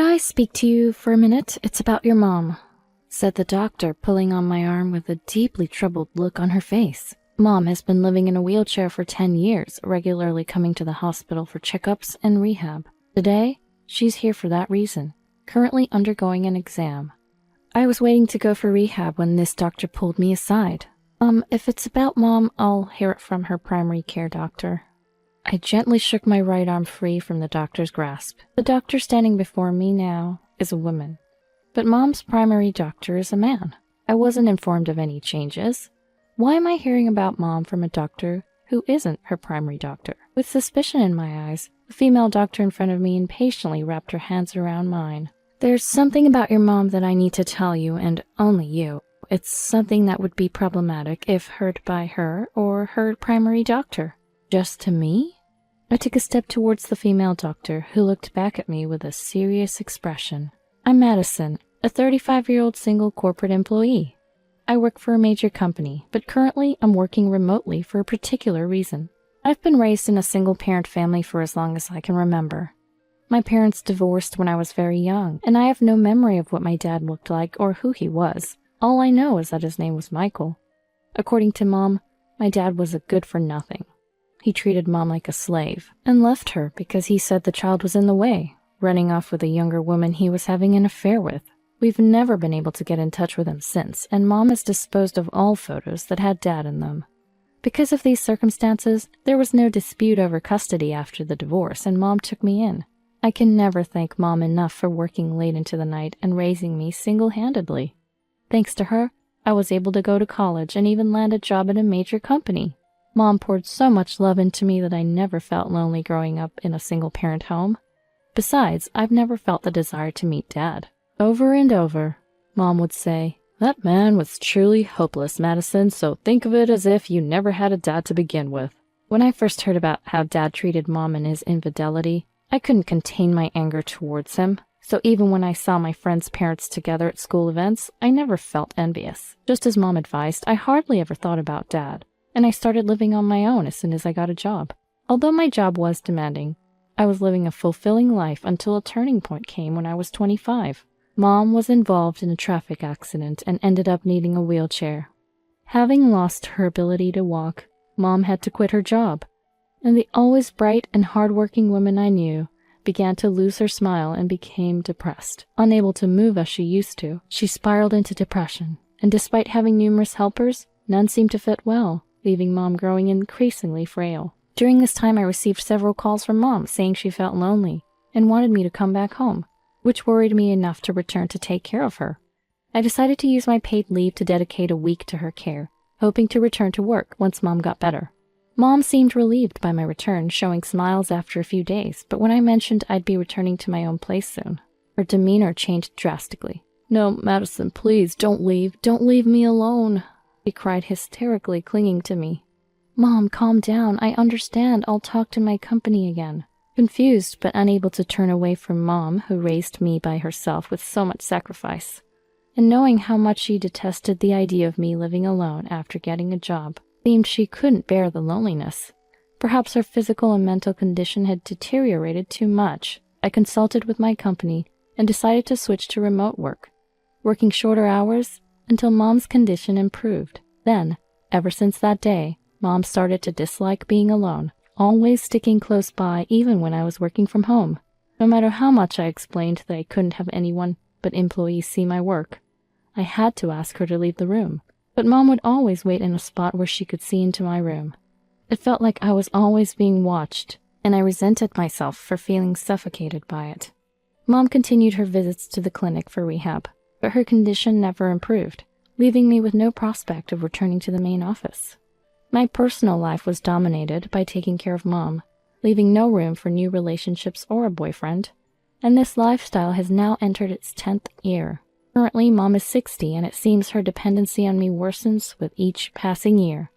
I speak to you for a minute? It's about your mom," said the doctor, pulling on my arm with a deeply troubled look on her face. Mom has been living in a wheelchair for 10 years, regularly coming to the hospital for checkups and rehab. Today, she's here for that reason, currently undergoing an exam. I was waiting to go for rehab when this doctor pulled me aside. If it's about Mom, I'll hear it from her primary care doctor." I gently shook my right arm free from the doctor's grasp. The doctor standing before me now is a woman, but Mom's primary doctor is a man. I wasn't informed of any changes. Why am I hearing about Mom from a doctor who isn't her primary doctor? With suspicion in my eyes, the female doctor in front of me impatiently wrapped her hands around mine. "There's something about your mom that I need to tell you, and only you. It's something that would be problematic if heard by her or her primary doctor." "Just to me?" I took a step towards the female doctor, who looked back at me with a serious expression. "I'm Madison, a 35-year-old single corporate employee. I work for a major company, but currently I'm working remotely for a particular reason. I've been raised in a single-parent family for as long as I can remember. My parents divorced when I was very young, and I have no memory of what my dad looked like or who he was. All I know is that his name was Michael. According to Mom, my dad was a good-for-nothing. He treated Mom like a slave, and left her because he said the child was in the way, running off with a younger woman he was having an affair with. We've never been able to get in touch with him since, and Mom has disposed of all photos that had Dad in them. Because of these circumstances, there was no dispute over custody after the divorce, and Mom took me in. I can never thank Mom enough for working late into the night and raising me single-handedly. Thanks to her, I was able to go to college and even land a job at a major company. Mom poured so much love into me that I never felt lonely growing up in a single-parent home. Besides, I've never felt the desire to meet Dad. Over and over, Mom would say, "That man was truly hopeless, Madison, so think of it as if you never had a dad to begin with." When I first heard about how Dad treated Mom and his infidelity, I couldn't contain my anger towards him. So even when I saw my friends' parents together at school events, I never felt envious. Just as Mom advised, I hardly ever thought about Dad, and I started living on my own as soon as I got a job. Although my job was demanding, I was living a fulfilling life until a turning point came when I was 25. Mom was involved in a traffic accident and ended up needing a wheelchair. Having lost her ability to walk, Mom had to quit her job, and the always bright and hard-working woman I knew began to lose her smile and became depressed. Unable to move as she used to, she spiraled into depression, and despite having numerous helpers, none seemed to fit well, leaving Mom growing increasingly frail. During this time, I received several calls from Mom saying she felt lonely and wanted me to come back home, which worried me enough to return to take care of her. I decided to use my paid leave to dedicate a week to her care, hoping to return to work once Mom got better. Mom seemed relieved by my return, showing smiles after a few days, but when I mentioned I'd be returning to my own place soon, her demeanor changed drastically. "No, Madison, please, don't leave. Don't leave me alone," she cried hysterically, clinging to me. "Mom, calm down. I understand. I'll talk to my company again." Confused but unable to turn away from Mom, who raised me by herself with so much sacrifice, and knowing how much she detested the idea of me living alone after getting a job, seemed she couldn't bear the loneliness. Perhaps her physical and mental condition had deteriorated too much. I consulted with my company and decided to switch to remote work, working shorter hours until Mom's condition improved. Then, ever since that day, Mom started to dislike being alone, always sticking close by even when I was working from home. No matter how much I explained that I couldn't have anyone but employees see my work, I had to ask her to leave the room. But Mom would always wait in a spot where she could see into my room. It felt like I was always being watched, and I resented myself for feeling suffocated by it. Mom continued her visits to the clinic for rehab, but her condition never improved, leaving me with no prospect of returning to the main office. My personal life was dominated by taking care of Mom, leaving no room for new relationships or a boyfriend, and this lifestyle has now entered its 10th year. Currently, Mom is 60, and it seems her dependency on me worsens with each passing year.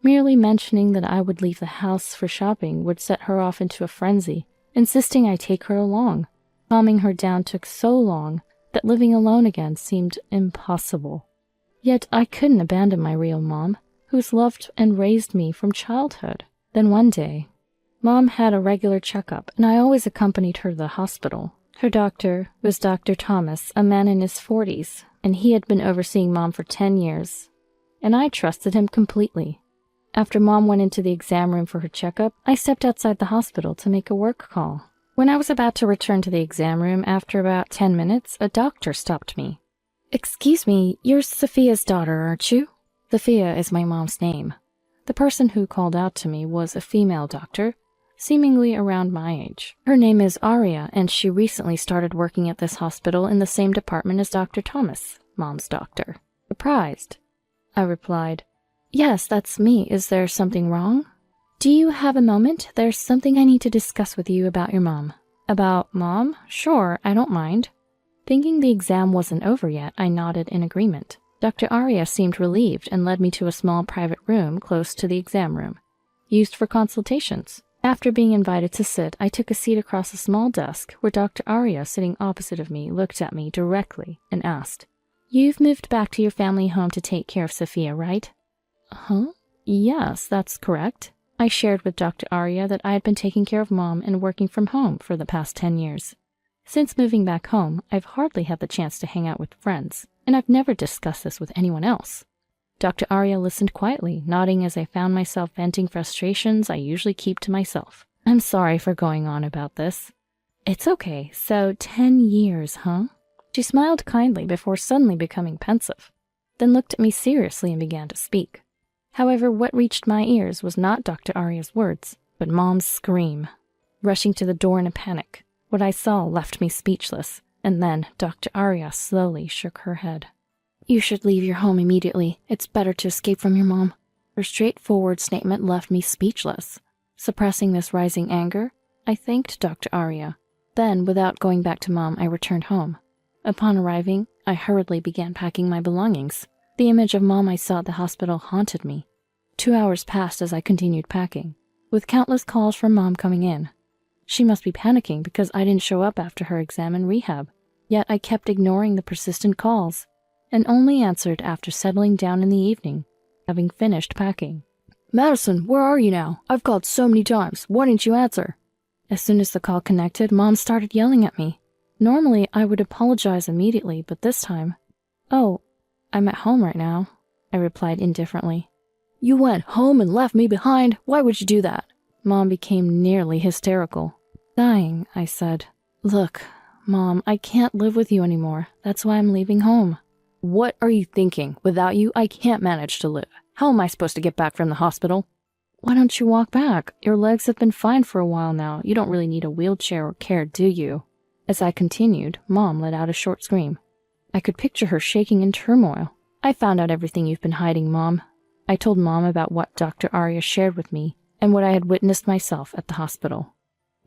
Merely mentioning that I would leave the house for shopping would set her off into a frenzy, insisting I take her along. Calming her down took so long that living alone again seemed impossible. Yet I couldn't abandon my real Mom, who's loved and raised me from childhood. Then one day, Mom had a regular checkup, and I always accompanied her to the hospital. Her doctor was Dr. Thomas, a man in his 40s, and he had been overseeing Mom for 10 years. And I trusted him completely. After Mom went into the exam room for her checkup, I stepped outside the hospital to make a work call. When I was about to return to the exam room after about 10 minutes, a doctor stopped me. "Excuse me, you're Sophia's daughter, aren't you?" Sophia is my mom's name. The person who called out to me was a female doctor, seemingly around my age. Her name is Aria, and she recently started working at this hospital in the same department as Dr. Thomas, Mom's doctor. Surprised, I replied, "Yes, that's me. Is there something wrong?" "Do you have a moment? There's something I need to discuss with you about your mom." "About Mom? Sure, I don't mind." Thinking the exam wasn't over yet, I nodded in agreement. Dr. Aria seemed relieved and led me to a small private room close to the exam room, used for consultations. After being invited to sit, I took a seat across a small desk where Dr. Aria, sitting opposite of me, looked at me directly and asked, "You've moved back to your family home to take care of Sophia, right?" "Huh? Yes, that's correct." I shared with Dr. Aria that I had been taking care of Mom and working from home for the past 10 years. Since moving back home, I've hardly had the chance to hang out with friends, and I've never discussed this with anyone else. Dr. Aria listened quietly, nodding as I found myself venting frustrations I usually keep to myself. "I'm sorry for going on about this." "It's okay. So 10 years, huh?" She smiled kindly before suddenly becoming pensive, then looked at me seriously and began to speak. However, what reached my ears was not Dr. Aria's words, but Mom's scream. Rushing to the door in a panic, what I saw left me speechless, and then Dr. Aria slowly shook her head. "You should leave your home immediately. It's better to escape from your mom." Her straightforward statement left me speechless. Suppressing this rising anger, I thanked Dr. Aria. Then, without going back to Mom, I returned home. Upon arriving, I hurriedly began packing my belongings. The image of Mom I saw at the hospital haunted me. 2 hours passed as I continued packing, with countless calls from Mom coming in. She must be panicking because I didn't show up after her exam and rehab. Yet I kept ignoring the persistent calls, and only answered after settling down in the evening, having finished packing. "Madison, where are you now? I've called so many times. Why didn't you answer?" As soon as the call connected, Mom started yelling at me. Normally, I would apologize immediately, but this time, "Oh, I'm at home right now," I replied indifferently. "You went home and left me behind? Why would you do that?" Mom became nearly hysterical. Dying, I said, "Look, Mom, I can't live with you anymore. That's why I'm leaving home." "What are you thinking? Without you, I can't manage to live. How am I supposed to get back from the hospital?" "Why don't you walk back? Your legs have been fine for a while now. You don't really need a wheelchair or care, do you?" As I continued, Mom let out a short scream. I could picture her shaking in turmoil. "I found out everything you've been hiding, Mom." I told Mom about what Dr. Aria shared with me and what I had witnessed myself at the hospital.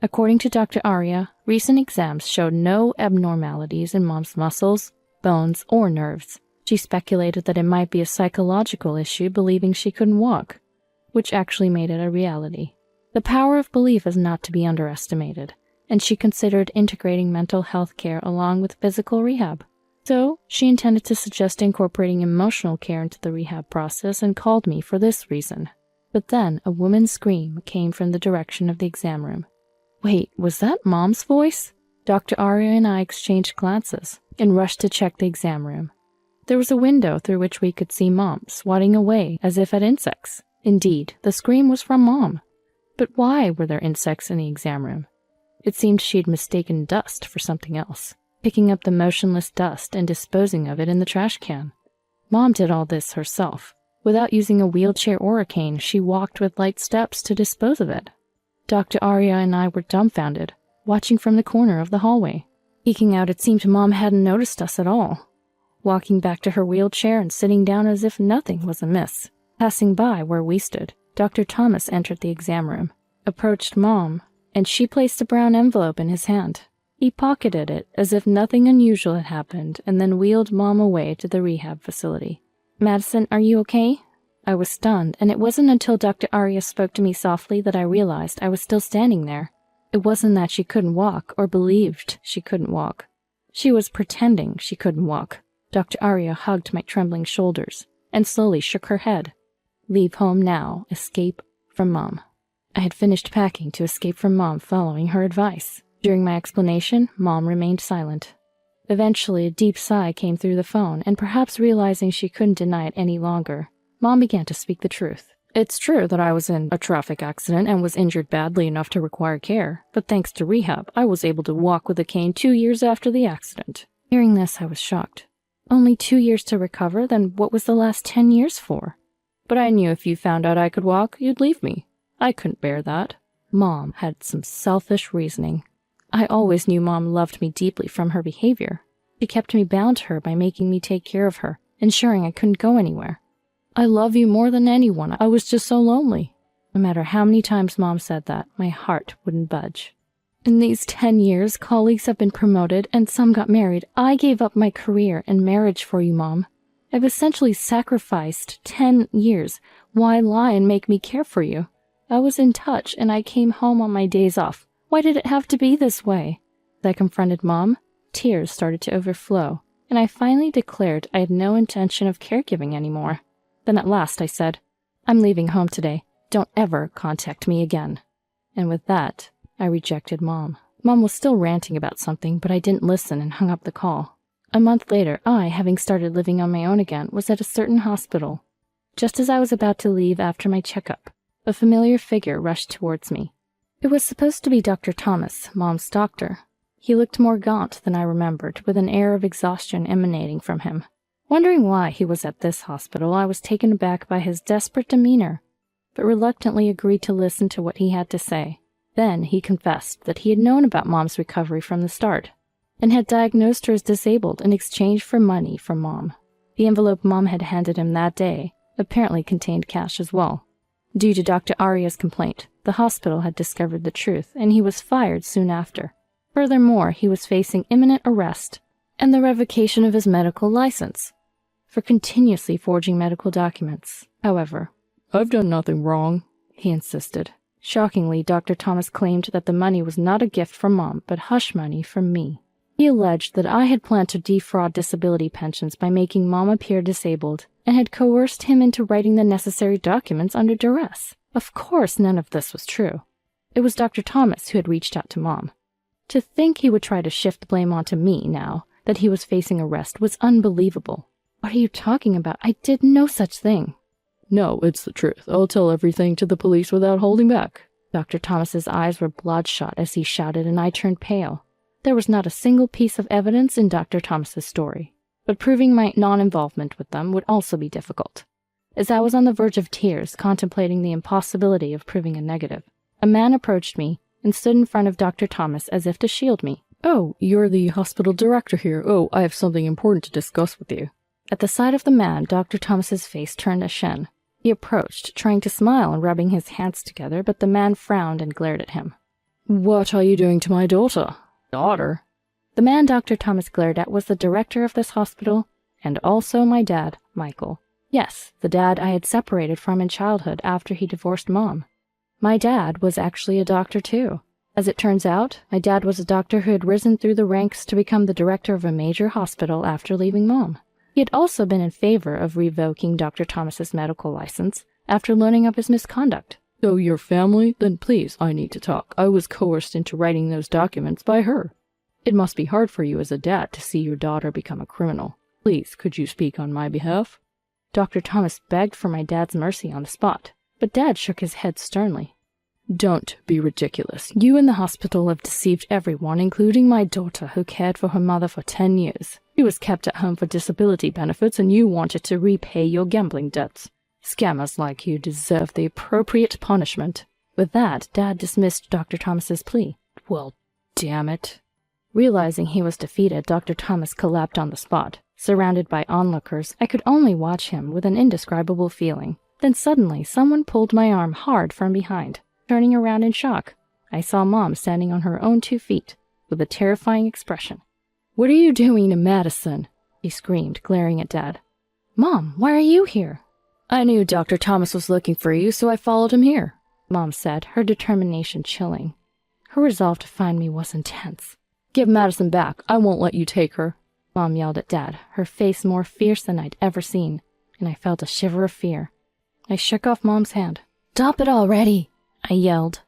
According to Dr. Aria, recent exams showed no abnormalities in Mom's muscles, bones, or nerves. She speculated that it might be a psychological issue, believing she couldn't walk, which actually made it a reality. The power of belief is not to be underestimated, and she considered integrating mental health care along with physical rehab. So, she intended to suggest incorporating emotional care into the rehab process and called me for this reason. But then a woman's scream came from the direction of the exam room. Wait, was that Mom's voice? Dr. Aria and I exchanged glances and rushed to check the exam room. There was a window through which we could see Mom swatting away as if at insects. Indeed, the scream was from Mom. But why were there insects in the exam room? It seemed she'd mistaken dust for something else, picking up the motionless dust and disposing of it in the trash can. Mom did all this herself. Without using a wheelchair or a cane, she walked with light steps to dispose of it. Dr. Aria and I were dumbfounded, watching from the corner of the hallway. Peeking out, it seemed Mom hadn't noticed us at all, walking back to her wheelchair and sitting down as if nothing was amiss. Passing by where we stood, Dr. Thomas entered the exam room, approached Mom, and she placed a brown envelope in his hand. He pocketed it as if nothing unusual had happened and then wheeled Mom away to the rehab facility. "Madison, are you okay?" I was stunned, and it wasn't until Dr. Aria spoke to me softly that I realized I was still standing there. It wasn't that she couldn't walk or believed she couldn't walk. She was pretending she couldn't walk. Dr. Aria hugged my trembling shoulders and slowly shook her head. Leave home now. Escape from Mom. I had finished packing to escape from Mom following her advice. During my explanation, Mom remained silent. Eventually, a deep sigh came through the phone, and perhaps realizing she couldn't deny it any longer, Mom began to speak the truth. It's true that I was in a traffic accident and was injured badly enough to require care, but thanks to rehab, I was able to walk with a cane 2 years after the accident. Hearing this, I was shocked. Only 2 years to recover? Then what was the last 10 years for? But I knew if you found out I could walk, you'd leave me. I couldn't bear that. Mom had some selfish reasoning. I always knew Mom loved me deeply from her behavior. She kept me bound to her by making me take care of her, ensuring I couldn't go anywhere. I love you more than anyone. I was just so lonely. No matter how many times Mom said that, my heart wouldn't budge. In these 10 years, colleagues have been promoted and some got married. I gave up my career and marriage for you, Mom. I've essentially sacrificed 10 years. Why lie and make me care for you? I was in touch and I came home on my days off. Why did it have to be this way? As I confronted Mom, tears started to overflow, and I finally declared I had no intention of caregiving anymore. Then at last I said, I'm leaving home today. Don't ever contact me again. And with that, I rejected Mom. Mom was still ranting about something, but I didn't listen and hung up the call. A month later, I, having started living on my own again, was at a certain hospital. Just as I was about to leave after my checkup, a familiar figure rushed towards me. It was supposed to be Dr. Thomas, Mom's doctor. He looked more gaunt than I remembered, with an air of exhaustion emanating from him. Wondering why he was at this hospital, I was taken aback by his desperate demeanor, but reluctantly agreed to listen to what he had to say. Then he confessed that he had known about Mom's recovery from the start, and had diagnosed her as disabled in exchange for money from Mom. The envelope Mom had handed him that day apparently contained cash as well. Due to Dr. Aria's complaint, the hospital had discovered the truth, and he was fired soon after. Furthermore, he was facing imminent arrest and the revocation of his medical license for continuously forging medical documents. However, I've done nothing wrong, he insisted. Shockingly, Dr. Thomas claimed that the money was not a gift from Mom, but hush money from me. He alleged that I had planned to defraud disability pensions by making Mom appear disabled, and had coerced him into writing the necessary documents under duress. Of course, none of this was true. It was Dr. Thomas who had reached out to Mom. To think he would try to shift blame onto me now that he was facing arrest was unbelievable. What are you talking about? I did no such thing. No, it's the truth. I'll tell everything to the police without holding back. Dr. Thomas's eyes were bloodshot as he shouted, and I turned pale. There was not a single piece of evidence in Dr. Thomas's story, but proving my non-involvement with them would also be difficult. As I was on the verge of tears, contemplating the impossibility of proving a negative, a man approached me and stood in front of Dr. Thomas as if to shield me. Oh, you're the hospital director here. Oh, I have something important to discuss with you. At the sight of the man, Dr. Thomas's face turned ashen. He approached, trying to smile and rubbing his hands together, but the man frowned and glared at him. What are you doing to my daughter? Daughter? The man Dr. Thomas glared at was the director of this hospital, and also my dad, Michael. Yes, the dad I had separated from in childhood after he divorced Mom. My dad was actually a doctor too. As it turns out, my dad was a doctor who had risen through the ranks to become the director of a major hospital after leaving Mom. He had also been in favor of revoking Dr. Thomas's medical license after learning of his misconduct. So your family? Then please, I need to talk. I was coerced into writing those documents by her. It must be hard for you as a dad to see your daughter become a criminal. Please, could you speak on my behalf? Dr. Thomas begged for my dad's mercy on the spot, but Dad shook his head sternly. Don't be ridiculous. You and the hospital have deceived everyone, including my daughter, who cared for her mother for 10 years. She was kept at home for disability benefits, and you wanted to repay your gambling debts. Scammers like you deserve the appropriate punishment. With that, Dad dismissed Dr. Thomas's plea. Well, damn it. Realizing he was defeated, Dr. Thomas collapsed on the spot. Surrounded by onlookers, I could only watch him with an indescribable feeling. Then suddenly, someone pulled my arm hard from behind. Turning around in shock, I saw Mom standing on her own 2 feet, with a terrifying expression. What are you doing to Madison? He screamed, glaring at Dad. Mom, why are you here? I knew Dr. Thomas was looking for you, so I followed him here, Mom said, her determination chilling. Her resolve to find me was intense. Give Madison back. I won't let you take her, Mom yelled at Dad, her face more fierce than I'd ever seen, and I felt a shiver of fear. I shook off Mom's hand. Stop it already, I yelled.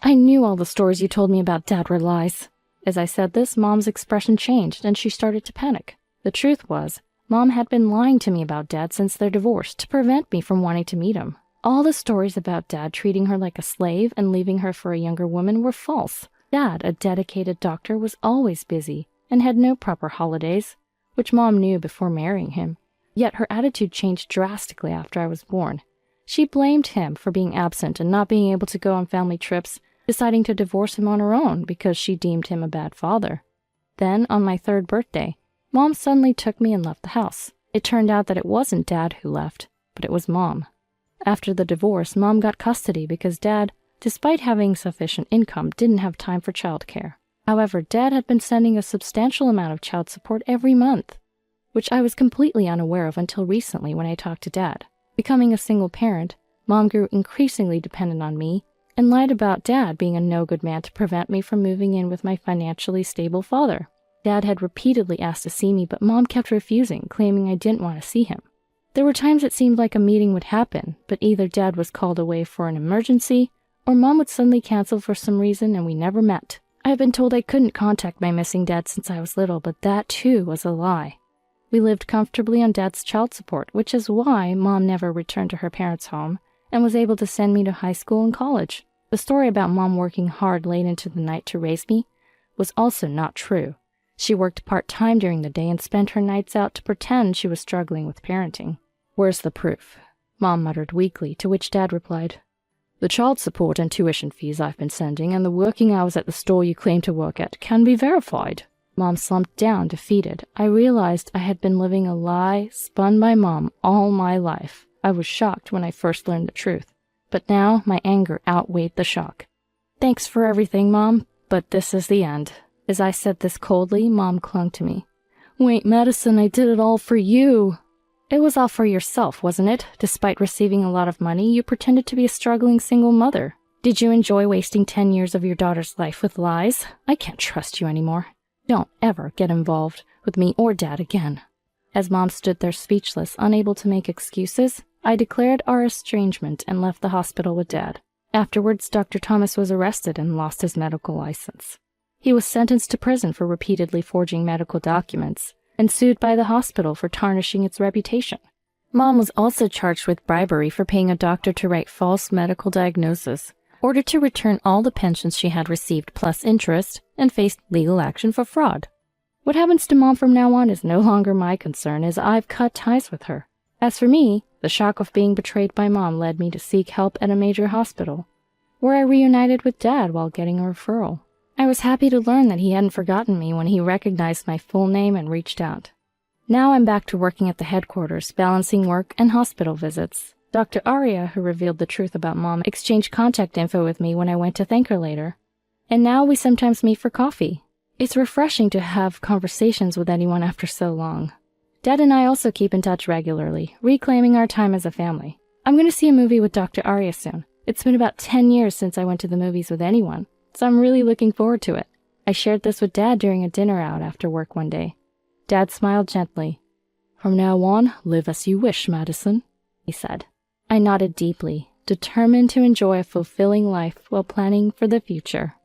I knew all the stories you told me about Dad were lies. As I said this, Mom's expression changed and she started to panic. The truth was, Mom had been lying to me about Dad since their divorce to prevent me from wanting to meet him. All the stories about Dad treating her like a slave and leaving her for a younger woman were false. Dad, a dedicated doctor, was always busy and had no proper holidays, which Mom knew before marrying him. Yet her attitude changed drastically after I was born. She blamed him for being absent and not being able to go on family trips, deciding to divorce him on her own because she deemed him a bad father. Then, on my 3rd birthday, Mom suddenly took me and left the house. It turned out that it wasn't Dad who left, but it was Mom. After the divorce, Mom got custody because Dad, despite having sufficient income, didn't have time for childcare. However, Dad had been sending a substantial amount of child support every month, which I was completely unaware of until recently when I talked to Dad. Becoming a single parent, Mom grew increasingly dependent on me and lied about Dad being a no-good man to prevent me from moving in with my financially stable father. Dad had repeatedly asked to see me, but Mom kept refusing, claiming I didn't want to see him. There were times it seemed like a meeting would happen, but either Dad was called away for an emergency, or Mom would suddenly cancel for some reason and we never met. I have been told I couldn't contact my missing dad since I was little, but that too was a lie. We lived comfortably on Dad's child support, which is why Mom never returned to her parents' home and was able to send me to high school and college. The story about Mom working hard late into the night to raise me was also not true. She worked part-time during the day and spent her nights out to pretend she was struggling with parenting. "Where's the proof?" Mom muttered weakly, to which Dad replied, "The child support and tuition fees I've been sending and the working hours at the store you claim to work at can be verified." Mom slumped down, defeated. I realized I had been living a lie spun by Mom all my life. I was shocked when I first learned the truth, but now my anger outweighed the shock. "Thanks for everything, Mom, but this is the end." As I said this coldly, Mom clung to me. "Wait, Madison, I did it all for you." "It was all for yourself, wasn't it? Despite receiving a lot of money, you pretended to be a struggling single mother. Did you enjoy wasting 10 years of your daughter's life with lies? I can't trust you anymore. Don't ever get involved with me or Dad again." As Mom stood there speechless, unable to make excuses, I declared our estrangement and left the hospital with Dad. Afterwards, Dr. Thomas was arrested and lost his medical license. He was sentenced to prison for repeatedly forging medical documents and sued by the hospital for tarnishing its reputation. Mom was also charged with bribery for paying a doctor to write false medical diagnoses, ordered to return all the pensions she had received plus interest, and faced legal action for fraud. What happens to Mom from now on is no longer my concern, as I've cut ties with her. As for me, the shock of being betrayed by Mom led me to seek help at a major hospital, where I reunited with Dad while getting a referral. I was happy to learn that he hadn't forgotten me when he recognized my full name and reached out. Now I'm back to working at the headquarters, balancing work and hospital visits. Dr. Arya, who revealed the truth about Mom, exchanged contact info with me when I went to thank her later. And now we sometimes meet for coffee. It's refreshing to have conversations with anyone after so long. Dad and I also keep in touch regularly, reclaiming our time as a family. I'm going to see a movie with Dr. Arya soon. It's been about 10 years since I went to the movies with anyone, so I'm really looking forward to it. I shared this with Dad during a dinner out after work one day. Dad smiled gently. "From now on, live as you wish, Madison," he said. I nodded deeply, determined to enjoy a fulfilling life while planning for the future.